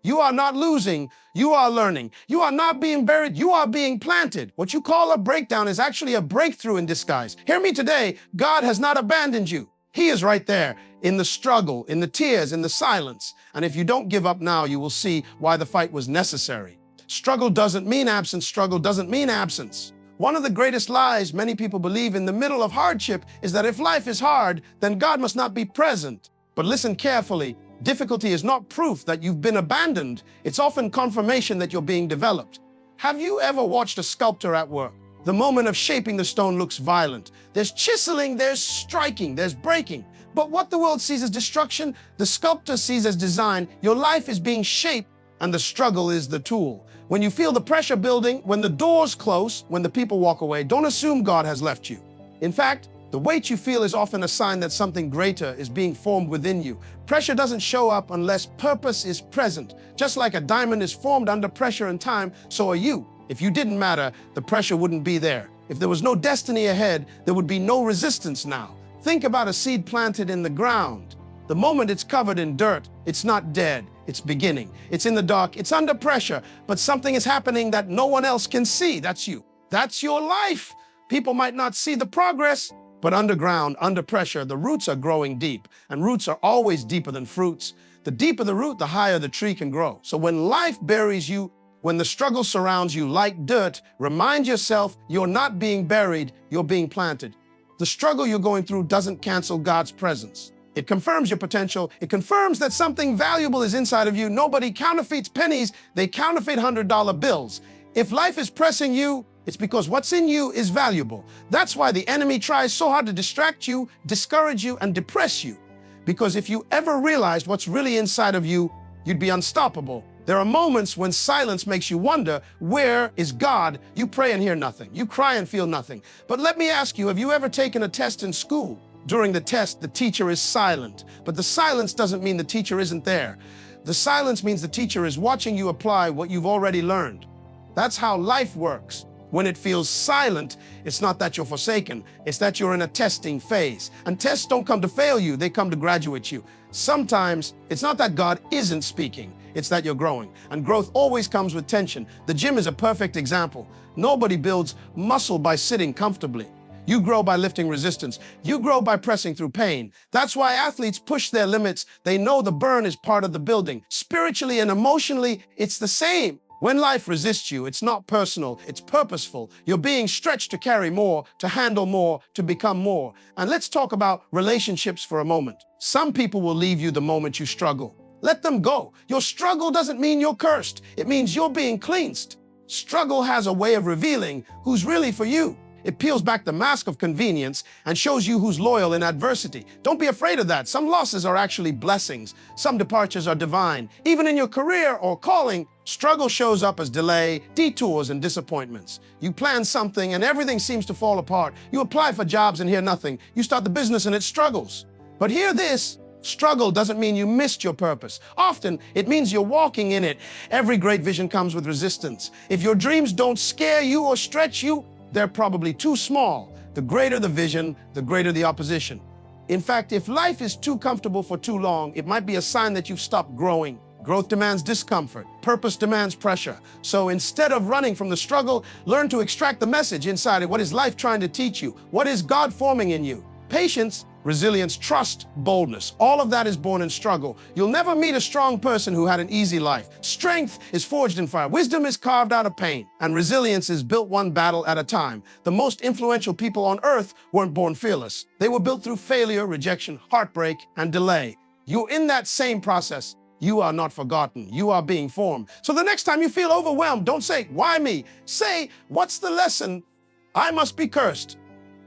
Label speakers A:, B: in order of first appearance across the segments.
A: You are not losing, you are learning. You are not being buried, you are being planted. What you call a breakdown is actually a breakthrough in disguise. Hear me today, God has not abandoned you. He is right there in the struggle, in the tears, in the silence. And if you don't give up now, you will see why the fight was necessary. Struggle doesn't mean absence. Struggle doesn't mean absence. One of the greatest lies many people believe in the middle of hardship is that if life is hard, then God must not be present. But listen carefully. Difficulty is not proof that you've been abandoned. It's often confirmation that you're being developed. Have you ever watched a sculptor at work? The moment of shaping the stone looks violent. There's chiseling, there's striking, there's breaking. But what the world sees as destruction, the sculptor sees as design. Your life is being shaped, and the struggle is the tool. When you feel the pressure building, when the doors close, when the people walk away, don't assume God has left you. In fact, the weight you feel is often a sign that something greater is being formed within you. Pressure doesn't show up unless purpose is present. Just like a diamond is formed under pressure and time, so are you. If you didn't matter, the pressure wouldn't be there. If there was no destiny ahead, there would be no resistance now. Think about a seed planted in the ground. The moment it's covered in dirt, it's not dead, it's beginning. It's in the dark, it's under pressure, but something is happening that no one else can see. That's you. That's your life. People might not see the progress, but underground, under pressure, the roots are growing deep, and roots are always deeper than fruits. The deeper the root, the higher the tree can grow. So when life buries you, when the struggle surrounds you like dirt, remind yourself you're not being buried, you're being planted. The struggle you're going through doesn't cancel God's presence. It confirms your potential. It confirms that something valuable is inside of you. Nobody counterfeits pennies, they counterfeit $100 bills. If life is pressing you, it's because what's in you is valuable. That's why the enemy tries so hard to distract you, discourage you, and depress you. Because if you ever realized what's really inside of you, you'd be unstoppable. There are moments when silence makes you wonder, where is God? You pray and hear nothing. You cry and feel nothing. But let me ask you, have you ever taken a test in school? During the test, the teacher is silent. But the silence doesn't mean the teacher isn't there. The silence means the teacher is watching you apply what you've already learned. That's how life works. When it feels silent, it's not that you're forsaken, it's that you're in a testing phase. And tests don't come to fail you, they come to graduate you. Sometimes it's not that God isn't speaking, it's that you're growing. And growth always comes with tension. The gym is a perfect example. Nobody builds muscle by sitting comfortably. You grow by lifting resistance. You grow by pressing through pain. That's why athletes push their limits. They know the burn is part of the building. Spiritually and emotionally, it's the same. When life resists you, it's not personal, it's purposeful. You're being stretched to carry more, to handle more, to become more. And let's talk about relationships for a moment. Some people will leave you the moment you struggle. Let them go. Your struggle doesn't mean you're cursed. It means you're being cleansed. Struggle has a way of revealing who's really for you. It peels back the mask of convenience and shows you who's loyal in adversity. Don't be afraid of that. Some losses are actually blessings. Some departures are divine. Even in your career or calling, struggle shows up as delay, detours, and disappointments. You plan something and everything seems to fall apart. You apply for jobs and hear nothing. You start the business and it struggles. But hear this. Struggle doesn't mean you missed your purpose. Often, it means you're walking in it. Every great vision comes with resistance. If your dreams don't scare you or stretch you, they're probably too small. The greater the vision, the greater the opposition. In fact, if life is too comfortable for too long, it might be a sign that you've stopped growing. Growth demands discomfort. Purpose demands pressure. So instead of running from the struggle, learn to extract the message inside it. What is life trying to teach you? What is God forming in you? Patience, resilience, trust, boldness. All of that is born in struggle. You'll never meet a strong person who had an easy life. Strength is forged in fire. Wisdom is carved out of pain. And resilience is built one battle at a time. The most influential people on earth weren't born fearless. They were built through failure, rejection, heartbreak, and delay. You're in that same process. You are not forgotten. You are being formed. So the next time you feel overwhelmed, don't say, why me? Say, what's the lesson? I must be cursed.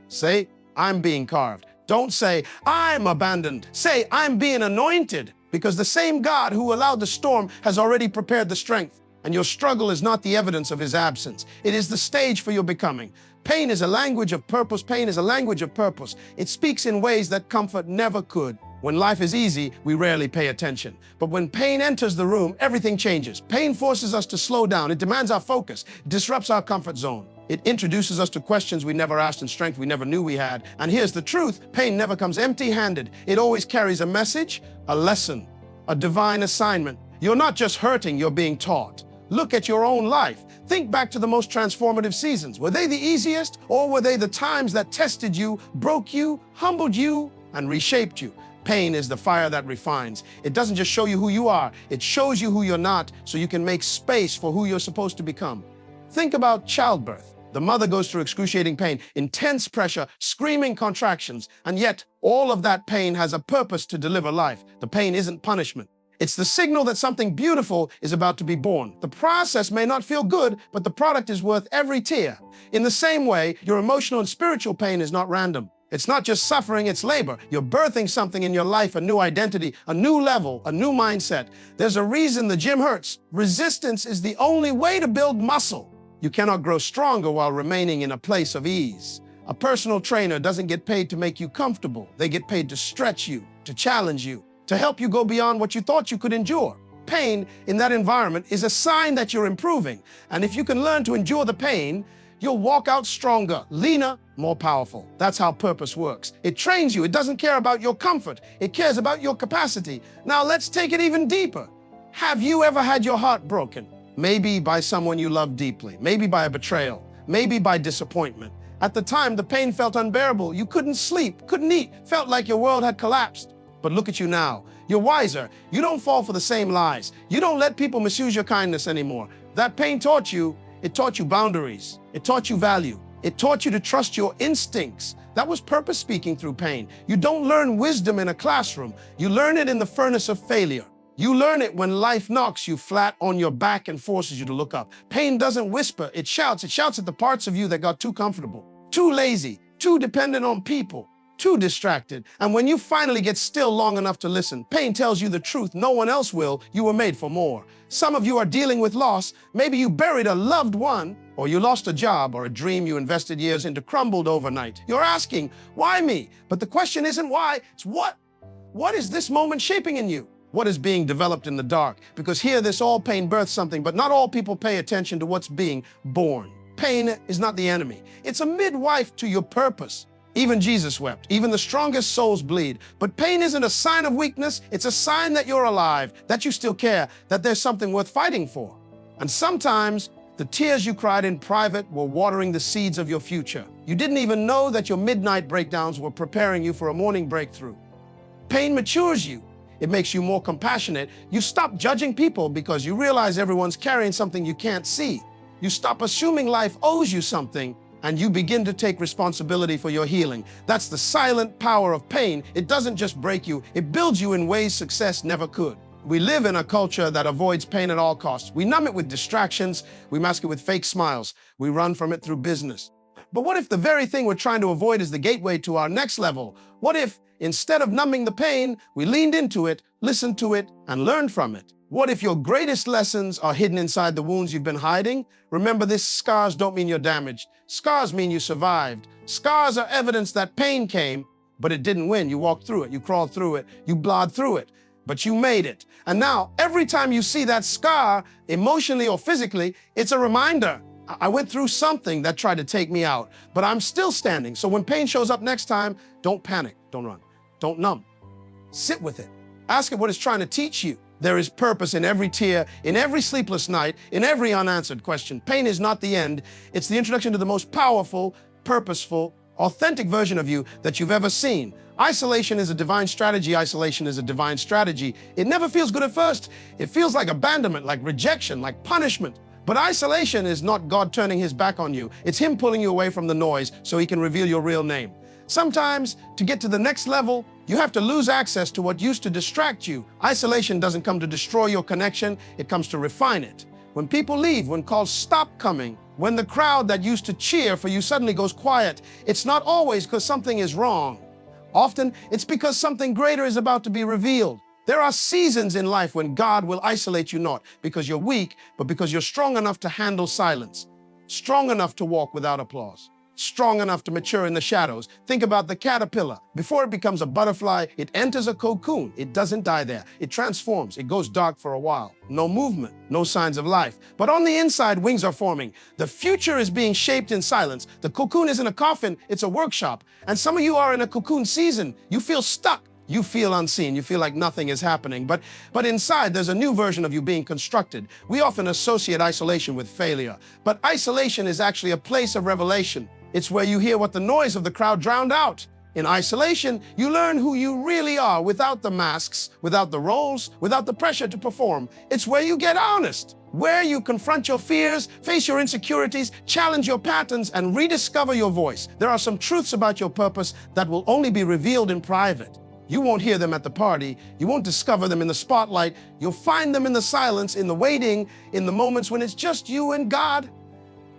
A: Say, I'm being carved. Don't say, I'm abandoned. Say, I'm being anointed, because the same God who allowed the storm has already prepared the strength. And your struggle is not the evidence of his absence. It is the stage for your becoming. Pain is a language of purpose. Pain is a language of purpose. It speaks in ways that comfort never could. When life is easy, we rarely pay attention. But when pain enters the room, everything changes. Pain forces us to slow down. It demands our focus. It disrupts our comfort zone. It introduces us to questions we never asked and strength we never knew we had. And here's the truth. Pain never comes empty-handed. It always carries a message, a lesson, a divine assignment. You're not just hurting, you're being taught. Look at your own life. Think back to the most transformative seasons. Were they the easiest, or were they the times that tested you, broke you, humbled you, and reshaped you? Pain is the fire that refines. It doesn't just show you who you are, it shows you who you're not, so you can make space for who you're supposed to become. Think about childbirth. The mother goes through excruciating pain, intense pressure, screaming contractions, and yet all of that pain has a purpose to deliver life. The pain isn't punishment. It's the signal that something beautiful is about to be born. The process may not feel good, but the product is worth every tear. In the same way, your emotional and spiritual pain is not random. It's not just suffering, it's labor. You're birthing something in your life, a new identity, a new level, a new mindset. There's a reason the gym hurts. Resistance is the only way to build muscle. You cannot grow stronger while remaining in a place of ease. A personal trainer doesn't get paid to make you comfortable. They get paid to stretch you, to challenge you, to help you go beyond what you thought you could endure. Pain in that environment is a sign that you're improving. And if you can learn to endure the pain, you'll walk out stronger, leaner, more powerful. That's how purpose works. It trains you. It doesn't care about your comfort. It cares about your capacity. Now let's take it even deeper. Have you ever had your heart broken? Maybe by someone you love deeply, maybe by a betrayal, maybe by disappointment. At the time, the pain felt unbearable. You couldn't sleep, couldn't eat, felt like your world had collapsed. But look at you now. You're wiser. You don't fall for the same lies. You don't let people misuse your kindness anymore. That pain taught you, it taught you boundaries. It taught you value. It taught you to trust your instincts. That was purpose speaking through pain. You don't learn wisdom in a classroom. You learn it in the furnace of failure. You learn it when life knocks you flat on your back and forces you to look up. Pain doesn't whisper, it shouts. It shouts at the parts of you that got too comfortable, too lazy, too dependent on people, too distracted. And when you finally get still long enough to listen, pain tells you the truth no one else will. You were made for more. Some of you are dealing with loss. Maybe you buried a loved one, or you lost a job, or a dream you invested years into crumbled overnight. You're asking, why me? But the question isn't why, it's what? What is this moment shaping in you? What is being developed in the dark? Because here, this all pain births something, but not all people pay attention to what's being born. Pain is not the enemy. It's a midwife to your purpose. Even Jesus wept. Even the strongest souls bleed. But pain isn't a sign of weakness. It's a sign that you're alive, that you still care, that there's something worth fighting for. And sometimes the tears you cried in private were watering the seeds of your future. You didn't even know that your midnight breakdowns were preparing you for a morning breakthrough. Pain matures you. It makes you more compassionate. You stop judging people because you realize everyone's carrying something you can't see. You stop assuming life owes you something, and you begin to take responsibility for your healing. That's the silent power of pain. It doesn't just break you, it builds you in ways success never could. We live in a culture that avoids pain at all costs. We numb it with distractions, we mask it with fake smiles, we run from it through business. But what if the very thing we're trying to avoid is the gateway to our next level? What if, instead of numbing the pain, we leaned into it, listened to it, and learned from it? What if your greatest lessons are hidden inside the wounds you've been hiding? Remember this, scars don't mean you're damaged. Scars mean you survived. Scars are evidence that pain came, but it didn't win. You walked through it, you crawled through it, you blod through it, but you made it. And now, every time you see that scar, emotionally or physically, it's a reminder. I went through something that tried to take me out, but I'm still standing. So when pain shows up next time, don't panic, don't run, don't numb. Sit with it. Ask it what it's trying to teach you. There is purpose in every tear, in every sleepless night, in every unanswered question. Pain is not the end. It's the introduction to the most powerful, purposeful, authentic version of you that you've ever seen. Isolation is a divine strategy. Isolation is a divine strategy. It never feels good at first. It feels like abandonment, like rejection, like punishment. But isolation is not God turning his back on you. It's him pulling you away from the noise so he can reveal your real name. Sometimes, to get to the next level, you have to lose access to what used to distract you. Isolation doesn't come to destroy your connection, it comes to refine it. When people leave, when calls stop coming, when the crowd that used to cheer for you suddenly goes quiet, it's not always because something is wrong. Often, it's because something greater is about to be revealed. There are seasons in life when God will isolate you not because you're weak, but because you're strong enough to handle silence, strong enough to walk without applause, strong enough to mature in the shadows. Think about the caterpillar. Before it becomes a butterfly, it enters a cocoon. It doesn't die there. It transforms. It goes dark for a while. No movement, no signs of life. But on the inside, wings are forming. The future is being shaped in silence. The cocoon isn't a coffin, it's a workshop. And some of you are in a cocoon season. You feel stuck. You feel unseen. You feel like nothing is happening. But inside, there's a new version of you being constructed. We often associate isolation with failure, but isolation is actually a place of revelation. It's where you hear what the noise of the crowd drowned out. In isolation, you learn who you really are without the masks, without the roles, without the pressure to perform. It's where you get honest, where you confront your fears, face your insecurities, challenge your patterns, and rediscover your voice. There are some truths about your purpose that will only be revealed in private. You won't hear them at the party. You won't discover them in the spotlight. You'll find them in the silence, in the waiting, in the moments when it's just you and God.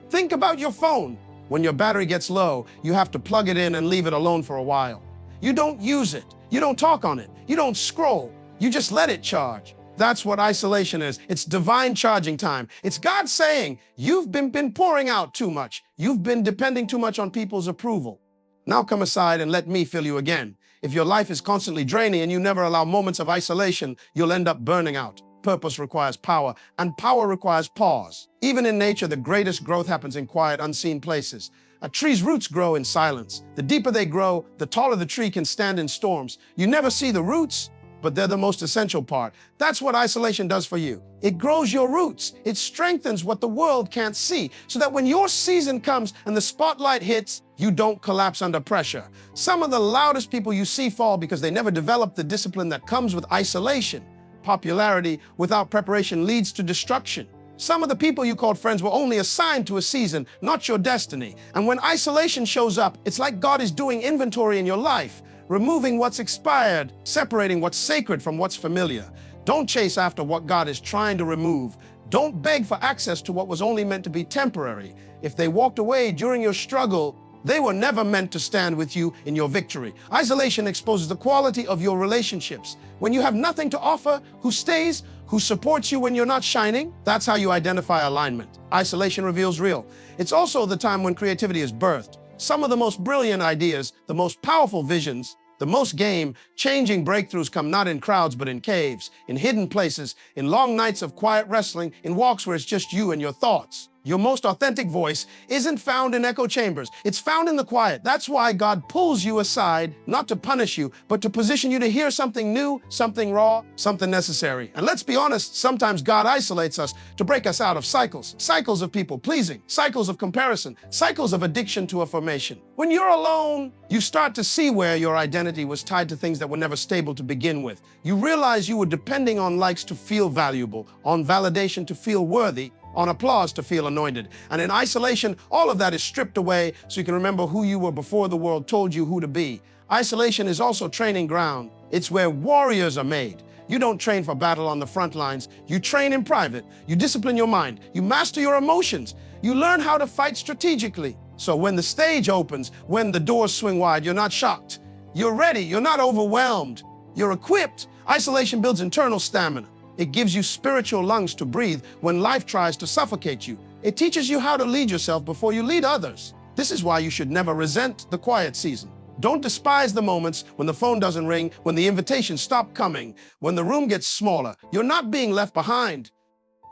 A: Think about your phone. When your battery gets low, you have to plug it in and leave it alone for a while. You don't use it. You don't talk on it. You don't scroll. You just let it charge. That's what isolation is. It's divine charging time. It's God saying, you've been pouring out too much. You've been depending too much on people's approval. Now come aside and let me fill you again. If your life is constantly draining and you never allow moments of isolation, you'll end up burning out. Purpose requires power, and power requires pause. Even in nature, the greatest growth happens in quiet, unseen places. A tree's roots grow in silence. The deeper they grow, the taller the tree can stand in storms. You never see the roots, but they're the most essential part. That's what isolation does for you. It grows your roots. It strengthens what the world can't see, so that when your season comes and the spotlight hits, you don't collapse under pressure. Some of the loudest people you see fall because they never developed the discipline that comes with isolation. Popularity without preparation leads to destruction. Some of the people you called friends were only assigned to a season, not your destiny. And when isolation shows up, it's like God is doing inventory in your life, removing what's expired, separating what's sacred from what's familiar. Don't chase after what God is trying to remove. Don't beg for access to what was only meant to be temporary. If they walked away during your struggle, they were never meant to stand with you in your victory. Isolation exposes the quality of your relationships. When you have nothing to offer, who stays, who supports you when you're not shining? That's how you identify alignment. Isolation reveals real. It's also the time when creativity is birthed. Some of the most brilliant ideas, the most powerful visions, the most game-changing breakthroughs come not in crowds, but in caves, in hidden places, in long nights of quiet wrestling, in walks where it's just you and your thoughts. Your most authentic voice isn't found in echo chambers. It's found in the quiet. That's why God pulls you aside, not to punish you, but to position you to hear something new, something raw, something necessary. And let's be honest, sometimes God isolates us to break us out of cycles. Cycles of people pleasing, cycles of comparison, cycles of addiction to affirmation. When you're alone, you start to see where your identity was tied to things that were never stable to begin with. You realize you were depending on likes to feel valuable, on validation to feel worthy, on applause to feel anointed. And in isolation, all of that is stripped away so you can remember who you were before the world told you who to be. Isolation is also training ground. It's where warriors are made. You don't train for battle on the front lines. You train in private. You discipline your mind. You master your emotions. You learn how to fight strategically. So when the stage opens, when the doors swing wide, you're not shocked. You're ready. You're not overwhelmed. You're equipped. Isolation builds internal stamina. It gives you spiritual lungs to breathe when life tries to suffocate you. It teaches you how to lead yourself before you lead others. This is why you should never resent the quiet season. Don't despise the moments when the phone doesn't ring, when the invitations stop coming, when the room gets smaller. You're not being left behind.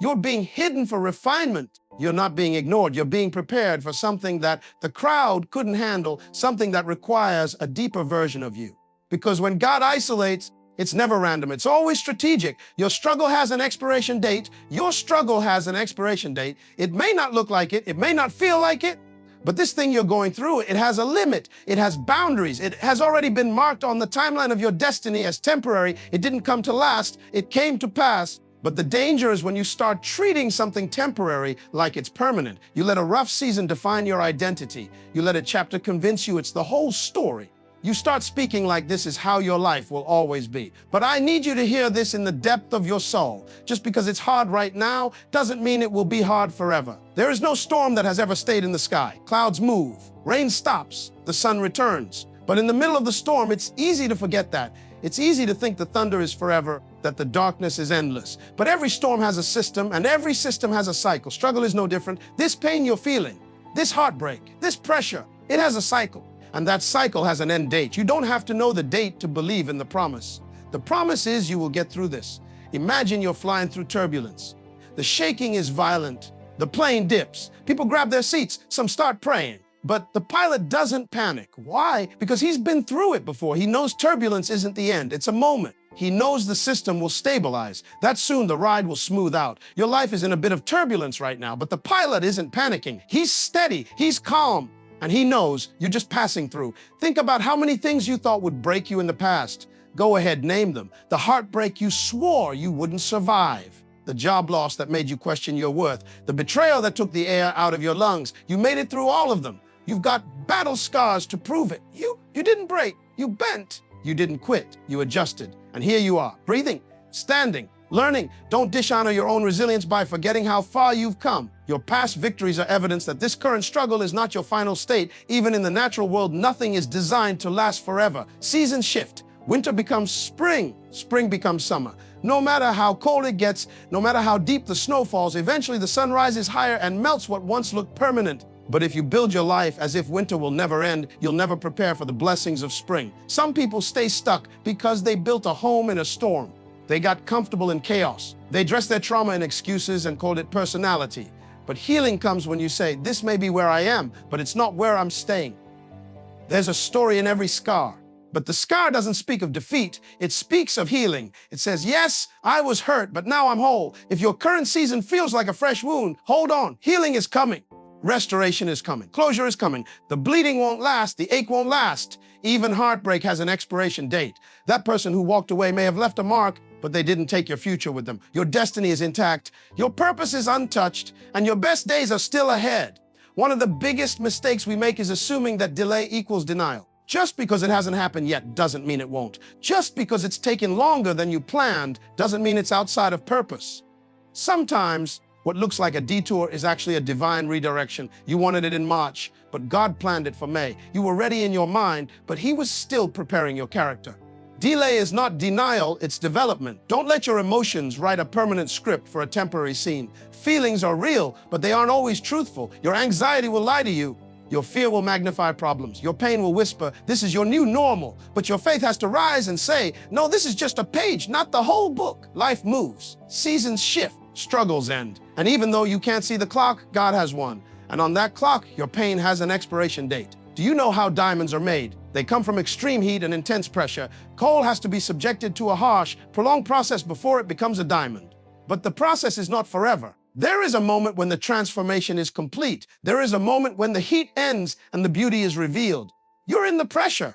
A: You're being hidden for refinement. You're not being ignored. You're being prepared for something that the crowd couldn't handle, something that requires a deeper version of you. Because when God isolates, it's never random. It's always strategic. Your struggle has an expiration date. Your struggle has an expiration date. It may not look like it. It may not feel like it. But this thing you're going through, it has a limit. It has boundaries. It has already been marked on the timeline of your destiny as temporary. It didn't come to last. It came to pass. But the danger is when you start treating something temporary like it's permanent. You let a rough season define your identity. You let a chapter convince you it's the whole story. You start speaking like this is how your life will always be. But I need you to hear this in the depth of your soul. Just because it's hard right now doesn't mean it will be hard forever. There is no storm that has ever stayed in the sky. Clouds move, rain stops, the sun returns. But in the middle of the storm, it's easy to forget that. It's easy to think the thunder is forever, that the darkness is endless. But every storm has a system, and every system has a cycle. Struggle is no different. This pain you're feeling, this heartbreak, this pressure, it has a cycle. And that cycle has an end date. You don't have to know the date to believe in the promise. The promise is you will get through this. Imagine you're flying through turbulence. The shaking is violent. The plane dips. People grab their seats. Some start praying. But the pilot doesn't panic. Why? Because he's been through it before. He knows turbulence isn't the end. It's a moment. He knows the system will stabilize. That soon the ride will smooth out. Your life is in a bit of turbulence right now, but the pilot isn't panicking. He's steady. He's calm. And he knows you're just passing through. Think about how many things you thought would break you in the past. Go ahead, name them. The heartbreak you swore you wouldn't survive. The job loss that made you question your worth. The betrayal that took the air out of your lungs. You made it through all of them. You've got battle scars to prove it. You didn't break. You bent. You didn't quit. You adjusted. And here you are, breathing, standing, learning. Don't dishonor your own resilience by forgetting how far you've come. Your past victories are evidence that this current struggle is not your final state. Even in the natural world, nothing is designed to last forever. Seasons shift. Winter becomes spring. Spring becomes summer. No matter how cold it gets, no matter how deep the snow falls, eventually the sun rises higher and melts what once looked permanent. But if you build your life as if winter will never end, you'll never prepare for the blessings of spring. Some people stay stuck because they built a home in a storm. They got comfortable in chaos. They dressed their trauma in excuses and called it personality. But healing comes when you say, this may be where I am, but it's not where I'm staying. There's a story in every scar. But the scar doesn't speak of defeat. It speaks of healing. It says, yes, I was hurt, but now I'm whole. If your current season feels like a fresh wound, hold on. Healing is coming. Restoration is coming. Closure is coming. The bleeding won't last. The ache won't last. Even heartbreak has an expiration date. That person who walked away may have left a mark, but they didn't take your future with them. Your destiny is intact. Your purpose is untouched, and your best days are still ahead. One of the biggest mistakes we make is assuming that delay equals denial. Just because it hasn't happened yet doesn't mean it won't. Just because it's taken longer than you planned doesn't mean it's outside of purpose. Sometimes what looks like a detour is actually a divine redirection. You wanted it in March, but God planned it for May. You were ready in your mind, but He was still preparing your character. Delay is not denial, it's development. Don't let your emotions write a permanent script for a temporary scene. Feelings are real, but they aren't always truthful. Your anxiety will lie to you. Your fear will magnify problems. Your pain will whisper, this is your new normal. But your faith has to rise and say, no, this is just a page, not the whole book. Life moves. Seasons shift. Struggles end. And even though you can't see the clock, God has one. And on that clock, your pain has an expiration date. Do you know how diamonds are made? They come from extreme heat and intense pressure. Coal has to be subjected to a harsh, prolonged process before it becomes a diamond. But the process is not forever. There is a moment when the transformation is complete. There is a moment when the heat ends and the beauty is revealed. You're in the pressure.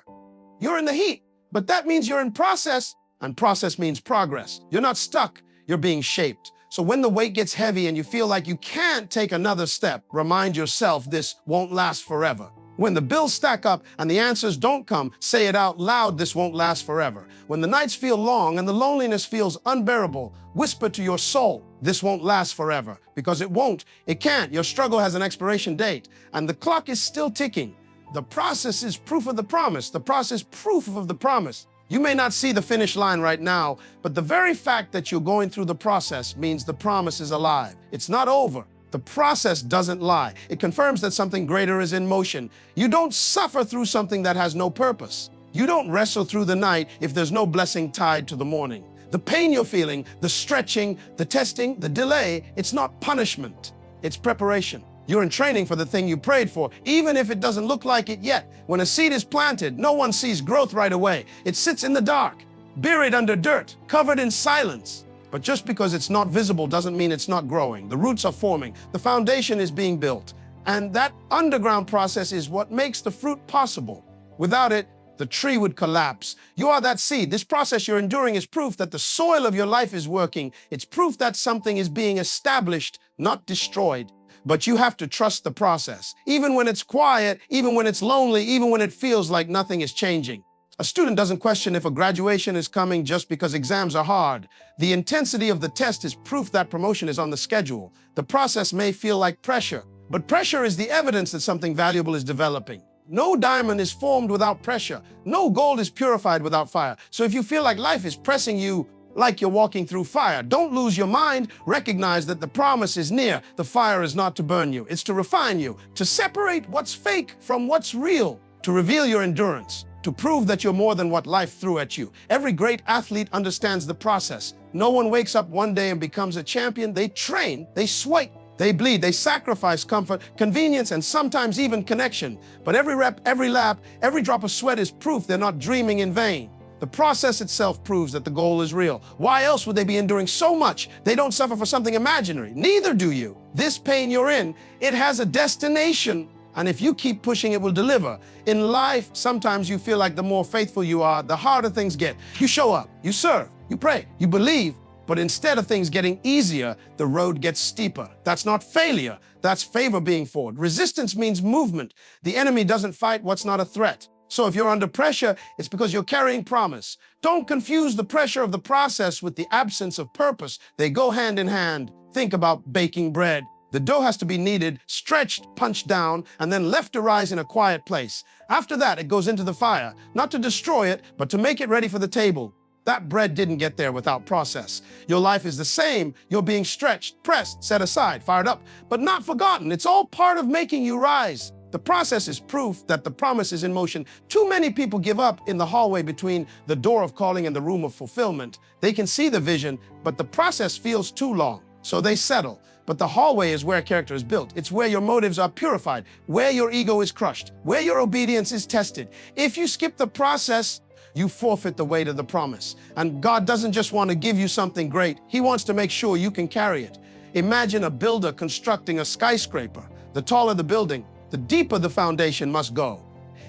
A: You're in the heat. But that means you're in process, and process means progress. You're not stuck. You're being shaped. So when the weight gets heavy and you feel like you can't take another step, remind yourself this won't last forever. When the bills stack up and the answers don't come, say it out loud, this won't last forever. When the nights feel long and the loneliness feels unbearable, whisper to your soul, this won't last forever. Because it won't. It can't. Your struggle has an expiration date, and the clock is still ticking. The process is proof of the promise. The process proof of the promise. You may not see the finish line right now, but the very fact that you're going through the process means the promise is alive. It's not over. The process doesn't lie. It confirms that something greater is in motion. You don't suffer through something that has no purpose. You don't wrestle through the night if there's no blessing tied to the morning. The pain you're feeling, the stretching, the testing, the delay, it's not punishment. It's preparation. You're in training for the thing you prayed for, even if it doesn't look like it yet. When a seed is planted, no one sees growth right away. It sits in the dark, buried under dirt, covered in silence. But just because it's not visible doesn't mean it's not growing. The roots are forming. The foundation is being built. And that underground process is what makes the fruit possible. Without it, the tree would collapse. You are that seed. This process you're enduring is proof that the soil of your life is working. It's proof that something is being established, not destroyed. But you have to trust the process. Even when it's quiet, even when it's lonely, even when it feels like nothing is changing. A student doesn't question if a graduation is coming just because exams are hard. The intensity of the test is proof that promotion is on the schedule. The process may feel like pressure, but pressure is the evidence that something valuable is developing. No diamond is formed without pressure. No gold is purified without fire. So if you feel like life is pressing you like you're walking through fire, don't lose your mind. Recognize that the promise is near. The fire is not to burn you. It's to refine you, to separate what's fake from what's real, to reveal your endurance, to prove that you're more than what life threw at you. Every great athlete understands the process. No one wakes up one day and becomes a champion. They train, they sweat, They bleed, they sacrifice comfort, convenience, and sometimes even connection. But every rep, every lap, every drop of sweat is proof they're not dreaming in vain. The process itself proves that the goal is real. Why else would they be enduring so much? They don't suffer for something imaginary. Neither do you. This pain you're in, it has a destination. And if you keep pushing, it will deliver. In life, sometimes you feel like the more faithful you are, the harder things get. You show up, you serve, you pray, you believe, but instead of things getting easier, the road gets steeper. That's not failure, that's favor being forward. Resistance means movement. The enemy doesn't fight what's not a threat. So if you're under pressure, it's because you're carrying promise. Don't confuse the pressure of the process with the absence of purpose. They go hand in hand. Think about baking bread. The dough has to be kneaded, stretched, punched down, and then left to rise in a quiet place. After that, it goes into the fire, not to destroy it, but to make it ready for the table. That bread didn't get there without process. Your life is the same. You're being stretched, pressed, set aside, fired up, but not forgotten. It's all part of making you rise. The process is proof that the promise is in motion. Too many people give up in the hallway between the door of calling and the room of fulfillment. They can see the vision, but the process feels too long, so they settle. But the hallway is where character is built. It's where your motives are purified, where your ego is crushed, where your obedience is tested. If you skip the process, you forfeit the weight of the promise. And God doesn't just want to give you something great. He wants to make sure you can carry it. Imagine a builder constructing a skyscraper. The taller the building, the deeper the foundation must go.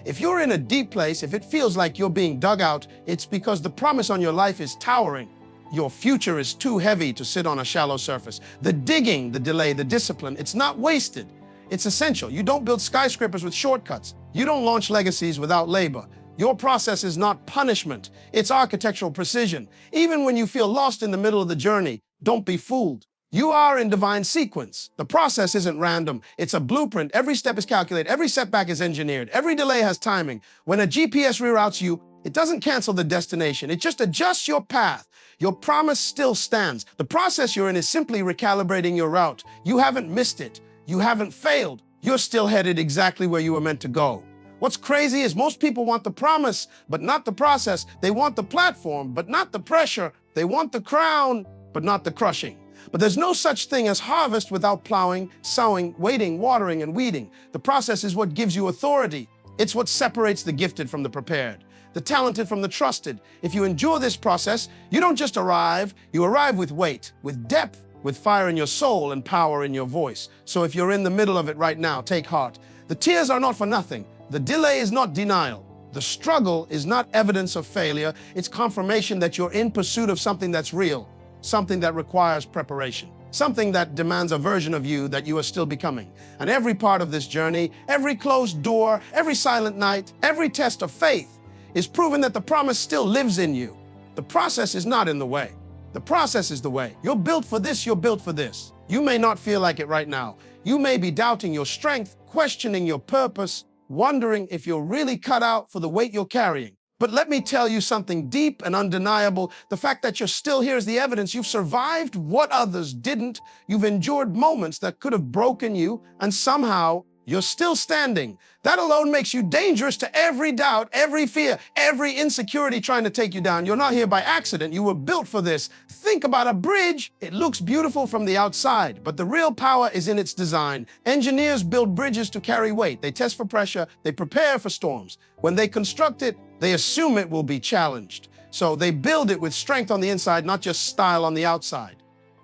A: If you're in a deep place, if it feels like you're being dug out, it's because the promise on your life is towering. Your future is too heavy to sit on a shallow surface. The digging, the delay, the discipline, it's not wasted. It's essential. You don't build skyscrapers with shortcuts. You don't launch legacies without labor. Your process is not punishment. It's architectural precision. Even when you feel lost in the middle of the journey, don't be fooled. You are in divine sequence. The process isn't random. It's a blueprint. Every step is calculated. Every setback is engineered. Every delay has timing. When a GPS reroutes you, it doesn't cancel the destination. It just adjusts your path. Your promise still stands. The process you're in is simply recalibrating your route. You haven't missed it. You haven't failed. You're still headed exactly where you were meant to go. What's crazy is most people want the promise, but not the process. They want the platform, but not the pressure. They want the crown, but not the crushing. But there's no such thing as harvest without plowing, sowing, waiting, watering, and weeding. The process is what gives you authority. It's what separates the gifted from the prepared, the talented from the trusted. If you endure this process, you don't just arrive, you arrive with weight, with depth, with fire in your soul and power in your voice. So if you're in the middle of it right now, take heart. The tears are not for nothing. The delay is not denial. The struggle is not evidence of failure. It's confirmation that you're in pursuit of something that's real, something that requires preparation, something that demands a version of you that you are still becoming. And every part of this journey, every closed door, every silent night, every test of faith is proven that the promise still lives in you. The process is not in the way. The process is the way. You're built for this, you're built for this. You may not feel like it right now. You may be doubting your strength, questioning your purpose, wondering if you're really cut out for the weight you're carrying. But let me tell you something deep and undeniable. The fact that you're still here is the evidence you've survived what others didn't. You've endured moments that could have broken you, and somehow you're still standing. That alone makes you dangerous to every doubt, every fear, every insecurity trying to take you down. You're not here by accident. You were built for this. Think about a bridge. It looks beautiful from the outside, but the real power is in its design. Engineers build bridges to carry weight. They test for pressure. They prepare for storms. When they construct it, they assume it will be challenged. So they build it with strength on the inside, not just style on the outside.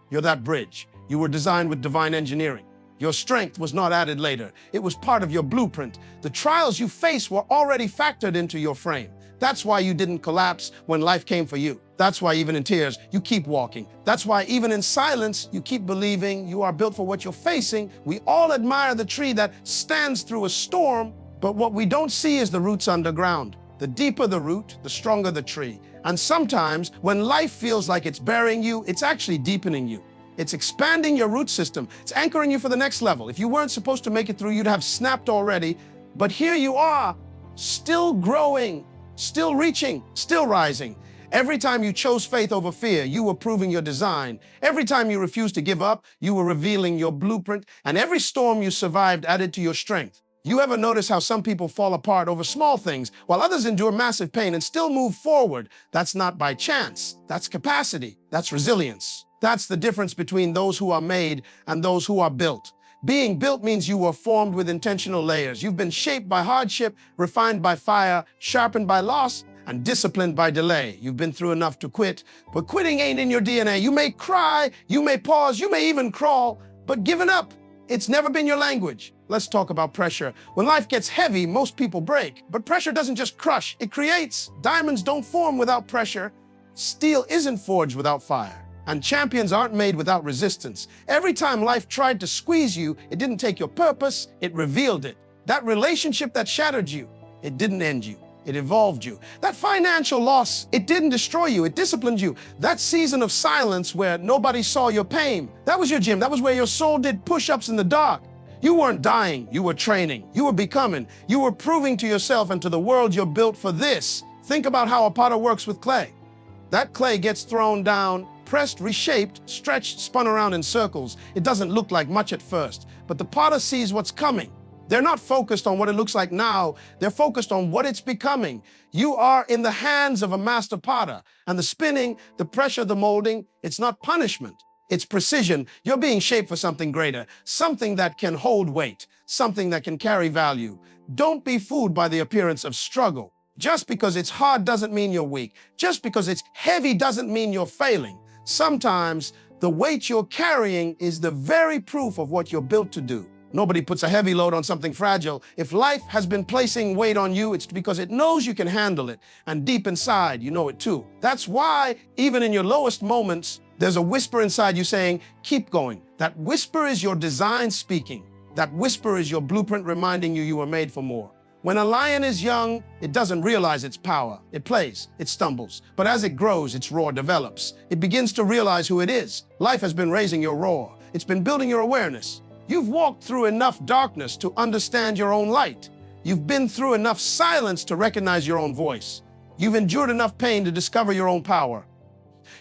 A: You're that bridge. You were designed with divine engineering. Your strength was not added later. It was part of your blueprint. The trials you face were already factored into your frame. That's why you didn't collapse when life came for you. That's why even in tears, you keep walking. That's why even in silence, you keep believing you are built for what you're facing. We all admire the tree that stands through a storm, but what we don't see is the roots underground. The deeper the root, the stronger the tree. And sometimes when life feels like it's burying you, it's actually deepening you. It's expanding your root system. It's anchoring you for the next level. If you weren't supposed to make it through, you'd have snapped already. But here you are, still growing, still reaching, still rising. Every time you chose faith over fear, you were proving your design. Every time you refused to give up, you were revealing your blueprint. And every storm you survived added to your strength. You ever notice how some people fall apart over small things while others endure massive pain and still move forward? That's not by chance. That's capacity. That's resilience. That's the difference between those who are made and those who are built. Being built means you were formed with intentional layers. You've been shaped by hardship, refined by fire, sharpened by loss, and disciplined by delay. You've been through enough to quit, but quitting ain't in your DNA. You may cry, you may pause, you may even crawl, but giving up, it's never been your language. Let's talk about pressure. When life gets heavy, most people break, but pressure doesn't just crush, it creates. Diamonds don't form without pressure. Steel isn't forged without fire. And champions aren't made without resistance. Every time life tried to squeeze you, it didn't take your purpose, it revealed it. That relationship that shattered you, it didn't end you, it evolved you. That financial loss, it didn't destroy you, it disciplined you. That season of silence where nobody saw your pain, that was your gym, that was where your soul did push-ups in the dark. You weren't dying, you were training, you were becoming, you were proving to yourself and to the world you're built for this. Think about how a potter works with clay. That clay gets thrown down, pressed, reshaped, stretched, spun around in circles. It doesn't look like much at first, but the potter sees what's coming. They're not focused on what it looks like now. They're focused on what it's becoming. You are in the hands of a master potter, and the spinning, the pressure, the molding, it's not punishment. It's precision. You're being shaped for something greater, something that can hold weight, something that can carry value. Don't be fooled by the appearance of struggle. Just because it's hard doesn't mean you're weak. Just because it's heavy doesn't mean you're failing. Sometimes the weight you're carrying is the very proof of what you're built to do. Nobody puts a heavy load on something fragile. If life has been placing weight on you, it's because it knows you can handle it. And deep inside, you know it too. That's why, even in your lowest moments, there's a whisper inside you saying, keep going. That whisper is your design speaking. That whisper is your blueprint reminding you were made for more. When a lion is young, it doesn't realize its power. It plays, it stumbles. But as it grows, its roar develops. It begins to realize who it is. Life has been raising your roar. It's been building your awareness. You've walked through enough darkness to understand your own light. You've been through enough silence to recognize your own voice. You've endured enough pain to discover your own power.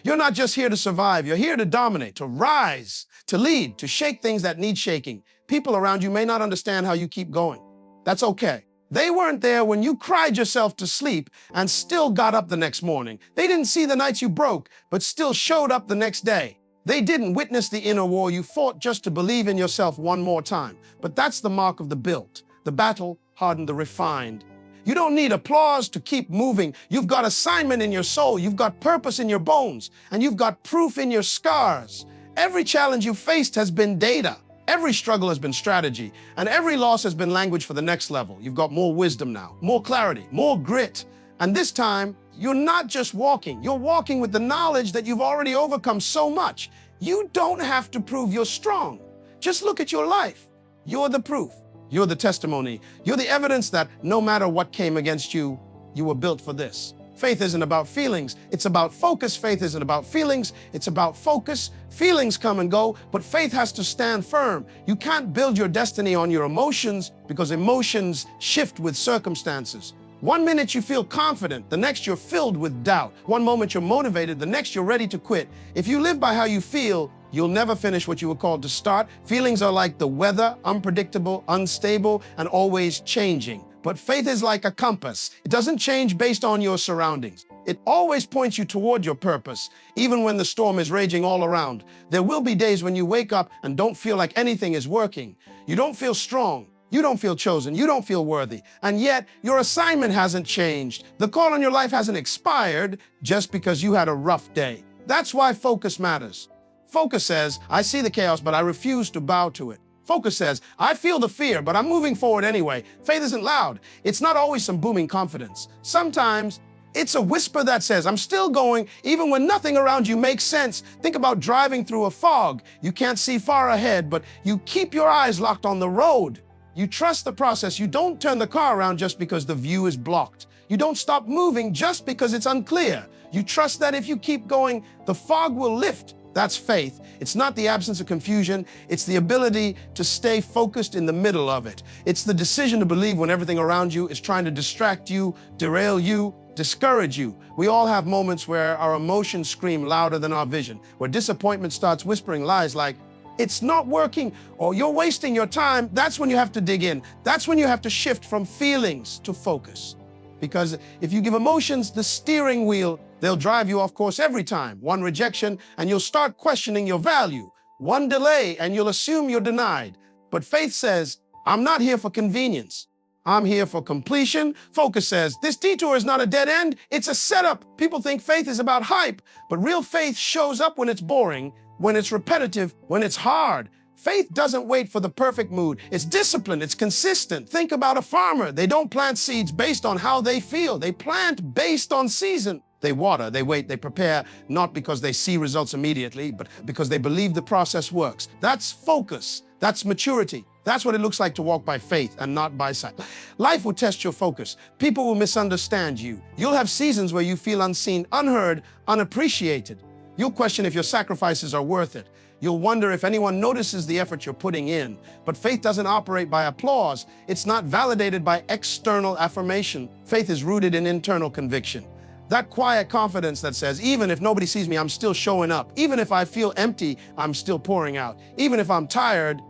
A: You're not just here to survive. You're here to dominate, to rise, to lead, to shake things that need shaking. People around you may not understand how you keep going. That's okay. They weren't there when you cried yourself to sleep and still got up the next morning. They didn't see the nights you broke, but still showed up the next day. They didn't witness the inner war you fought just to believe in yourself one more time. But that's the mark of the built. The battle hardened the refined. You don't need applause to keep moving. You've got assignment in your soul. You've got purpose in your bones. And you've got proof in your scars. Every challenge you faced has been data. Every struggle has been strategy, and every loss has been language for the next level. You've got more wisdom now, more clarity, more grit. And this time, you're not just walking. You're walking with the knowledge that you've already overcome so much. You don't have to prove you're strong. Just look at your life. You're the proof. You're the testimony. You're the evidence that no matter what came against you, you were built for this. Faith isn't about feelings, it's about focus. Faith isn't about feelings, it's about focus. Feelings come and go, but faith has to stand firm. You can't build your destiny on your emotions because emotions shift with circumstances. One minute you feel confident, the next you're filled with doubt. One moment you're motivated, the next you're ready to quit. If you live by how you feel, you'll never finish what you were called to start. Feelings are like the weather, unpredictable, unstable, and always changing. But faith is like a compass. It doesn't change based on your surroundings. It always points you toward your purpose, even when the storm is raging all around. There will be days when you wake up and don't feel like anything is working. You don't feel strong. You don't feel chosen. You don't feel worthy. And yet, your assignment hasn't changed. The call on your life hasn't expired just because you had a rough day. That's why focus matters. Focus says, I see the chaos, but I refuse to bow to it. Focus says, I feel the fear, but I'm moving forward anyway. Faith isn't loud. It's not always some booming confidence. Sometimes it's a whisper that says, I'm still going, even when nothing around you makes sense. Think about driving through a fog. You can't see far ahead, but you keep your eyes locked on the road. You trust the process. You don't turn the car around just because the view is blocked. You don't stop moving just because it's unclear. You trust that if you keep going, the fog will lift. That's faith. It's not the absence of confusion. It's the ability to stay focused in the middle of it. It's the decision to believe when everything around you is trying to distract you, derail you, discourage you. We all have moments where our emotions scream louder than our vision, where disappointment starts whispering lies like, it's not working, or you're wasting your time. That's when you have to dig in. That's when you have to shift from feelings to focus. Because if you give emotions the steering wheel, they'll drive you off course every time. One rejection, and you'll start questioning your value. One delay, and you'll assume you're denied. But faith says, I'm not here for convenience. I'm here for completion. Focus says, this detour is not a dead end, it's a setup. People think faith is about hype, but real faith shows up when it's boring, when it's repetitive, when it's hard. Faith doesn't wait for the perfect mood. It's disciplined, it's consistent. Think about a farmer. They don't plant seeds based on how they feel. They plant based on season. They water, they wait, they prepare, not because they see results immediately, but because they believe the process works. That's focus. That's maturity. That's what it looks like to walk by faith and not by sight. Life will test your focus. People will misunderstand you. You'll have seasons where you feel unseen, unheard, unappreciated. You'll question if your sacrifices are worth it. You'll wonder if anyone notices the effort you're putting in. But faith doesn't operate by applause. It's not validated by external affirmation. Faith is rooted in internal conviction. That quiet confidence that says, even if nobody sees me, I'm still showing up. Even if I feel empty, I'm still pouring out. Even if I'm tired,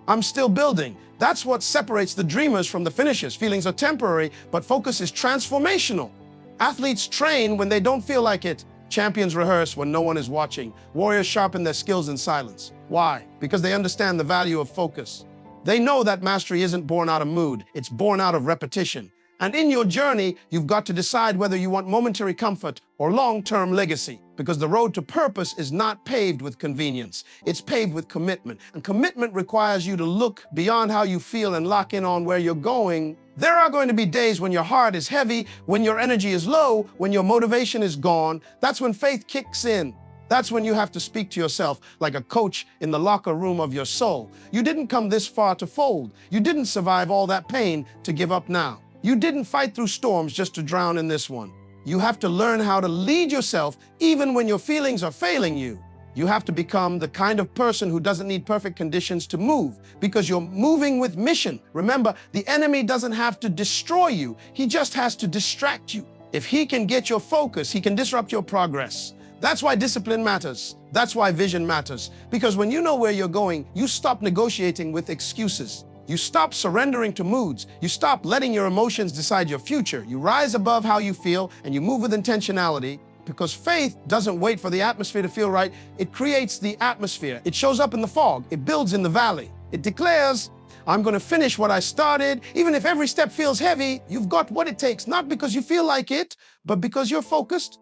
A: I'm still building. That's what separates the dreamers from the finishers. Feelings are temporary, but focus is transformational. Athletes train when they don't feel like it. Champions rehearse when no one is watching. Warriors sharpen their skills in silence. Why? Because they understand the value of focus. They know that mastery isn't born out of mood, it's born out of repetition. And in your journey, you've got to decide whether you want momentary comfort or long-term legacy, because the road to purpose is not paved with convenience. It's paved with commitment. And commitment requires you to look beyond how you feel and lock in on where you're going. There are going to be days when your heart is heavy, when your energy is low, when your motivation is gone. That's when faith kicks in. That's when you have to speak to yourself like a coach in the locker room of your soul. You didn't come this far to fold. You didn't survive all that pain to give up now. You didn't fight through storms just to drown in this one. You have to learn how to lead yourself even when your feelings are failing you. You have to become the kind of person who doesn't need perfect conditions to move, because you're moving with mission. Remember, the enemy doesn't have to destroy you. He just has to distract you. If he can get your focus, he can disrupt your progress. That's why discipline matters. That's why vision matters. Because when you know where you're going, you stop negotiating with excuses. You stop surrendering to moods. You stop letting your emotions decide your future. You rise above how you feel and you move with intentionality, because faith doesn't wait for the atmosphere to feel right. It creates the atmosphere. It shows up in the fog. It builds in the valley. It declares, I'm going to finish what I started. Even if every step feels heavy, you've got what it takes, not because you feel like it, but because you're focused.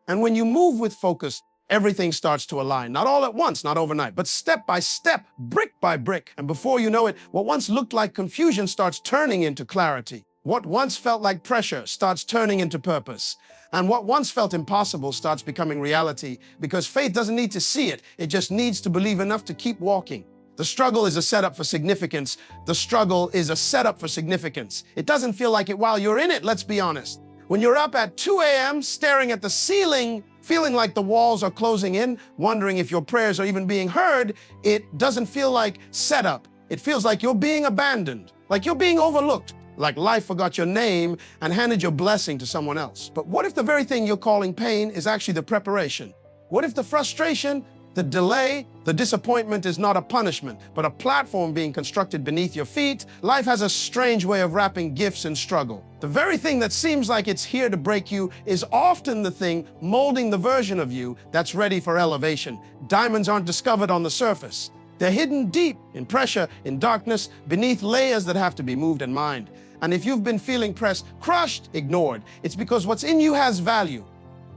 A: And when you move with focus, everything starts to align, not all at once, not overnight, but step by step, brick by brick. And before you know it, what once looked like confusion starts turning into clarity. What once felt like pressure starts turning into purpose. And what once felt impossible starts becoming reality, because faith doesn't need to see it. It just needs to believe enough to keep walking. The struggle is a setup for significance. The struggle is a setup for significance. It doesn't feel like it while you're in it, let's be honest. When you're up at 2 a.m. staring at the ceiling, feeling like the walls are closing in, wondering if your prayers are even being heard, it doesn't feel like setup. It feels like you're being abandoned, like you're being overlooked, like life forgot your name and handed your blessing to someone else. But what if the very thing you're calling pain is actually the preparation? What if the frustration, the delay, the disappointment is not a punishment, but a platform being constructed beneath your feet? Life has a strange way of wrapping gifts in struggle. The very thing that seems like it's here to break you is often the thing molding the version of you that's ready for elevation. Diamonds aren't discovered on the surface. They're hidden deep in pressure, in darkness, beneath layers that have to be moved and mined. And if you've been feeling pressed, crushed, ignored, it's because what's in you has value.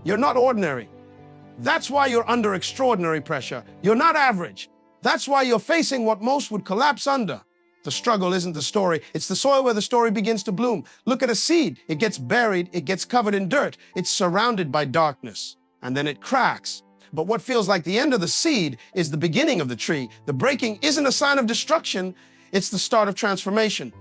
A: You're not ordinary. That's why you're under extraordinary pressure. You're not average. That's why you're facing what most would collapse under. The struggle isn't the story. It's the soil where the story begins to bloom. Look at a seed. It gets buried. It gets covered in dirt. It's surrounded by darkness. And then it cracks. But what feels like the end of the seed is the beginning of the tree. The breaking isn't a sign of destruction. It's the start of transformation.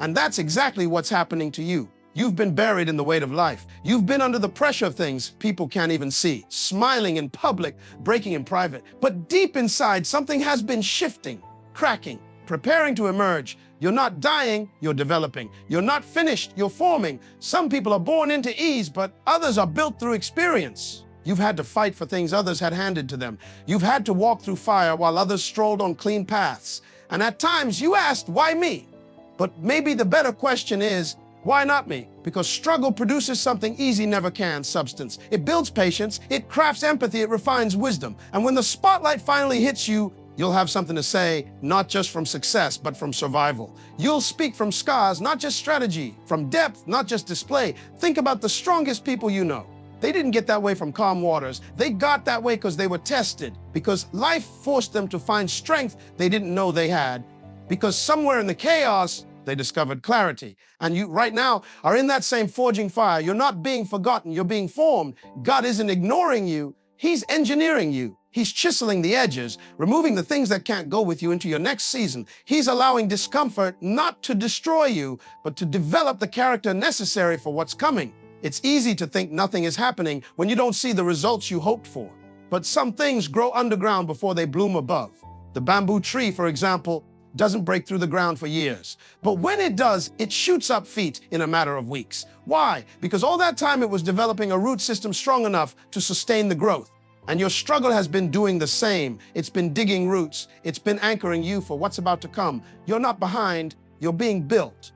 A: And that's exactly what's happening to you. You've been buried in the weight of life. You've been under the pressure of things people can't even see, smiling in public, breaking in private. But deep inside, something has been shifting, cracking, preparing to emerge. You're not dying, you're developing. You're not finished, you're forming. Some people are born into ease, but others are built through experience. You've had to fight for things others had handed to them. You've had to walk through fire while others strolled on clean paths. And at times you asked, why me? But maybe the better question is, Why not me? Because struggle produces something easy never can, substance. It builds patience, it crafts empathy, it refines wisdom. And when the spotlight finally hits you, you'll have something to say, not just from success, but from survival. You'll speak from scars, not just strategy, from depth, not just display. Think about the strongest people you know. They didn't get that way from calm waters. They got that way because they were tested, because life forced them to find strength they didn't know they had, because somewhere in the chaos, they discovered clarity. And you right now are in that same forging fire. You're not being forgotten, you're being formed. God isn't ignoring you, He's engineering you. He's chiseling the edges, removing the things that can't go with you into your next season. He's allowing discomfort not to destroy you, but to develop the character necessary for what's coming. It's easy to think nothing is happening when you don't see the results you hoped for. But some things grow underground before they bloom above. The bamboo tree, for example, doesn't break through the ground for years. But when it does, it shoots up feet in a matter of weeks. Why? Because all that time it was developing a root system strong enough to sustain the growth. And your struggle has been doing the same. It's been digging roots. It's been anchoring you for what's about to come. You're not behind, you're being built.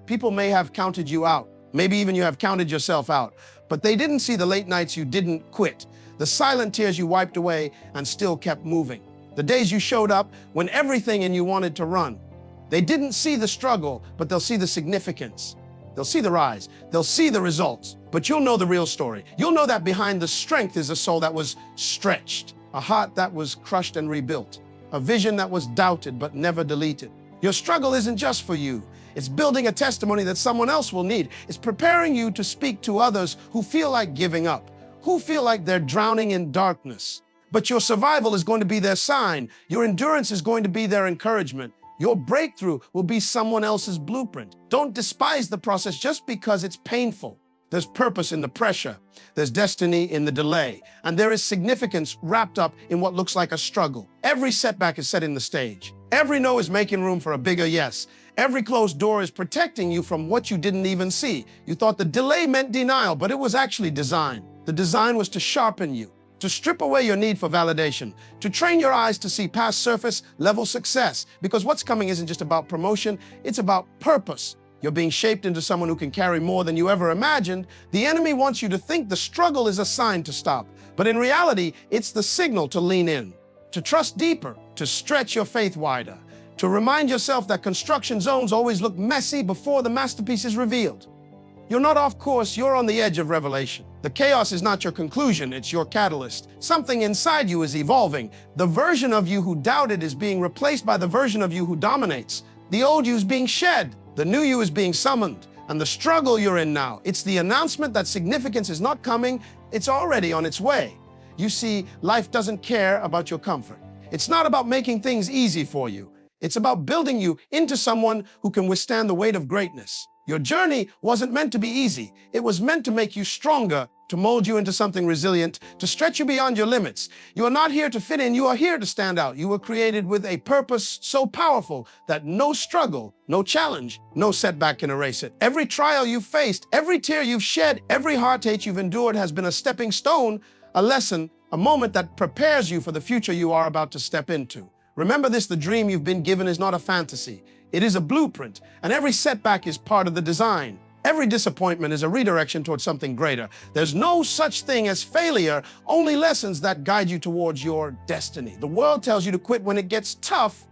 A: People may have counted you out. Maybe even you have counted yourself out. But they didn't see the late nights you didn't quit, the silent tears you wiped away and still kept moving, the days you showed up when everything in you wanted to run. They didn't see the struggle, but they'll see the significance. They'll see the rise. They'll see the results. But you'll know the real story. You'll know that behind the strength is a soul that was stretched, a heart that was crushed and rebuilt, a vision that was doubted but never deleted. Your struggle isn't just for you. It's building a testimony that someone else will need. It's preparing you to speak to others who feel like giving up, who feel like they're drowning in darkness. But your survival is going to be their sign. Your endurance is going to be their encouragement. Your breakthrough will be someone else's blueprint. Don't despise the process just because it's painful. There's purpose in the pressure. There's destiny in the delay. And there is significance wrapped up in what looks like a struggle. Every setback is setting the stage. Every no is making room for a bigger yes. Every closed door is protecting you from what you didn't even see. You thought the delay meant denial, but it was actually design. The design was to sharpen you, to strip away your need for validation, to train your eyes to see past surface level success. Because what's coming isn't just about promotion, it's about purpose. You're being shaped into someone who can carry more than you ever imagined. The enemy wants you to think the struggle is a sign to stop. But in reality, it's the signal to lean in, to trust deeper, to stretch your faith wider, to remind yourself that construction zones always look messy before the masterpiece is revealed. You're not off course, you're on the edge of revelation. The chaos is not your conclusion, it's your catalyst. Something inside you is evolving. The version of you who doubted is being replaced by the version of you who dominates. The old you is being shed, the new you is being summoned. And the struggle you're in now, it's the announcement that significance is not coming, it's already on its way. You see, life doesn't care about your comfort. It's not about making things easy for you. It's about building you into someone who can withstand the weight of greatness. Your journey wasn't meant to be easy. It was meant to make you stronger, to mold you into something resilient, to stretch you beyond your limits. You are not here to fit in, you are here to stand out. You were created with a purpose so powerful that no struggle, no challenge, no setback can erase it. Every trial you've faced, every tear you've shed, every heartache you've endured has been a stepping stone, a lesson, a moment that prepares you for the future you are about to step into. Remember this, the dream you've been given is not a fantasy. It is a blueprint, and every setback is part of the design. Every disappointment is a redirection towards something greater. There's no such thing as failure, only lessons that guide you towards your destiny. The world tells you to quit when it gets tough,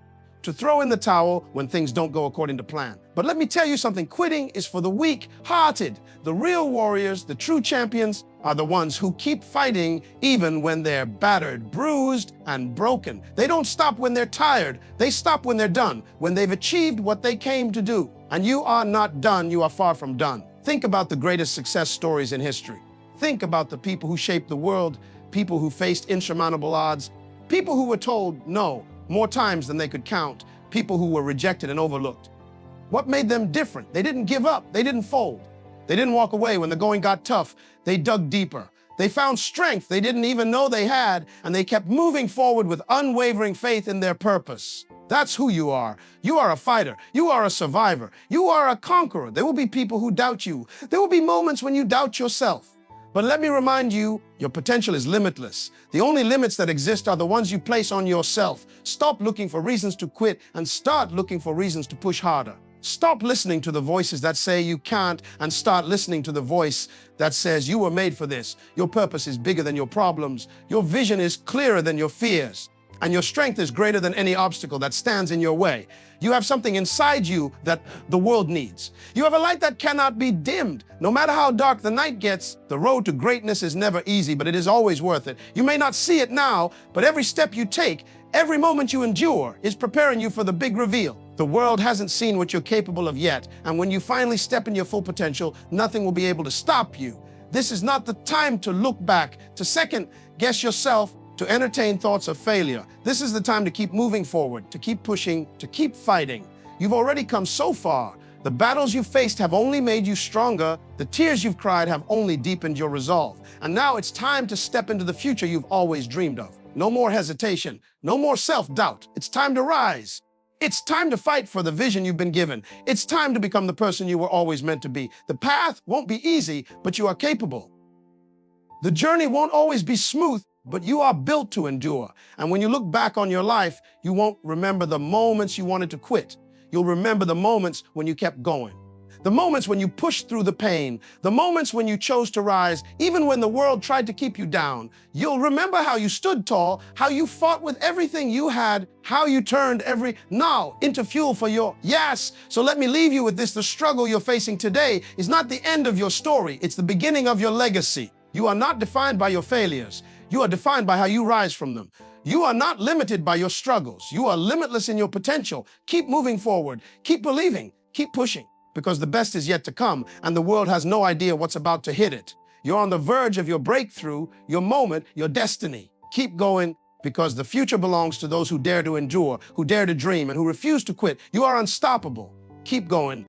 A: to throw in the towel when things don't go according to plan. But let me tell you something, quitting is for the weak-hearted. The real warriors, the true champions, are the ones who keep fighting even when they're battered, bruised, and broken. They don't stop when they're tired. They stop when they're done, when they've achieved what they came to do. And you are not done, you are far from done. Think about the greatest success stories in history. Think about the people who shaped the world, people who faced insurmountable odds, people who were told no more times than they could count, people who were rejected and overlooked. What made them different? They didn't give up, they didn't fold. They didn't walk away when the going got tough. They dug deeper. They found strength they didn't even know they had, and they kept moving forward with unwavering faith in their purpose. That's who you are. You are a fighter. You are a survivor. You are a conqueror. There will be people who doubt you. There will be moments when you doubt yourself. But let me remind you, your potential is limitless. The only limits that exist are the ones you place on yourself. Stop looking for reasons to quit and start looking for reasons to push harder. Stop listening to the voices that say you can't and start listening to the voice that says you were made for this. Your purpose is bigger than your problems. Your vision is clearer than your fears. And your strength is greater than any obstacle that stands in your way. You have something inside you that the world needs. You have a light that cannot be dimmed. No matter how dark the night gets, the road to greatness is never easy, but it is always worth it. You may not see it now, but every step you take, every moment you endure, is preparing you for the big reveal. The world hasn't seen what you're capable of yet, and when you finally step in your full potential, nothing will be able to stop you. This is not the time to look back, to second guess yourself, to entertain thoughts of failure. This is the time to keep moving forward, to keep pushing, to keep fighting. You've already come so far. The battles you've faced have only made you stronger. The tears you've cried have only deepened your resolve. And now it's time to step into the future you've always dreamed of. No more hesitation, no more self-doubt. It's time to rise. It's time to fight for the vision you've been given. It's time to become the person you were always meant to be. The path won't be easy, but you are capable. The journey won't always be smooth, but you are built to endure. And when you look back on your life, you won't remember the moments you wanted to quit. You'll remember the moments when you kept going. The moments when you pushed through the pain. The moments when you chose to rise, even when the world tried to keep you down. You'll remember how you stood tall, how you fought with everything you had, how you turned every now into fuel for your yes. So let me leave you with this. The struggle you're facing today is not the end of your story. It's the beginning of your legacy. You are not defined by your failures. You are defined by how you rise from them. You are not limited by your struggles. You are limitless in your potential. Keep moving forward. Keep believing. Keep pushing. Because the best is yet to come, and the world has no idea what's about to hit it. You're on the verge of your breakthrough, your moment, your destiny. Keep going, because the future belongs to those who dare to endure, who dare to dream, and who refuse to quit. You are unstoppable. Keep going.